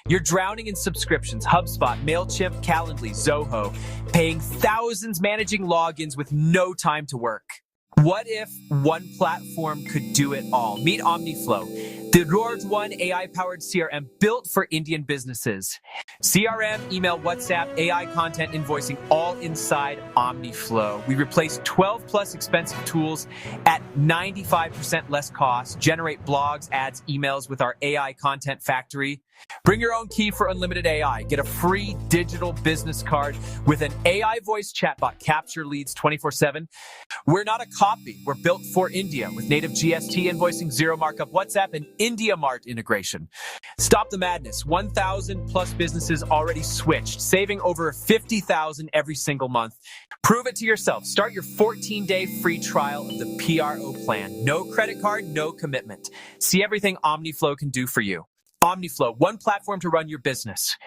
You're drowning in subscriptions, HubSpot, MailChimp, Calendly, Zoho, paying thousands managing logins with no time to work. What if one platform could do it all? Meet OmniFlow, the world's one AI-powered CRM built for Indian businesses. CRM, email, WhatsApp, AI content, invoicing, all inside OmniFlow. We replace 12 plus expensive tools at 95% less cost, generate blogs, ads, emails with our AI content factory. Bring your own key for unlimited AI. Get a free digital business card with an AI voice chatbot. Capture leads 24/7. We're not a copy. We're built for India with native GST invoicing, zero markup, WhatsApp, and India Mart integration. Stop the madness. 1,000 plus businesses already switched, saving over 50,000 every single month. Prove it to yourself. Start your 14-day free trial of the PRO plan. No credit card, no commitment. See everything OmniFlow can do for you. OmniFlow, one platform to run your business.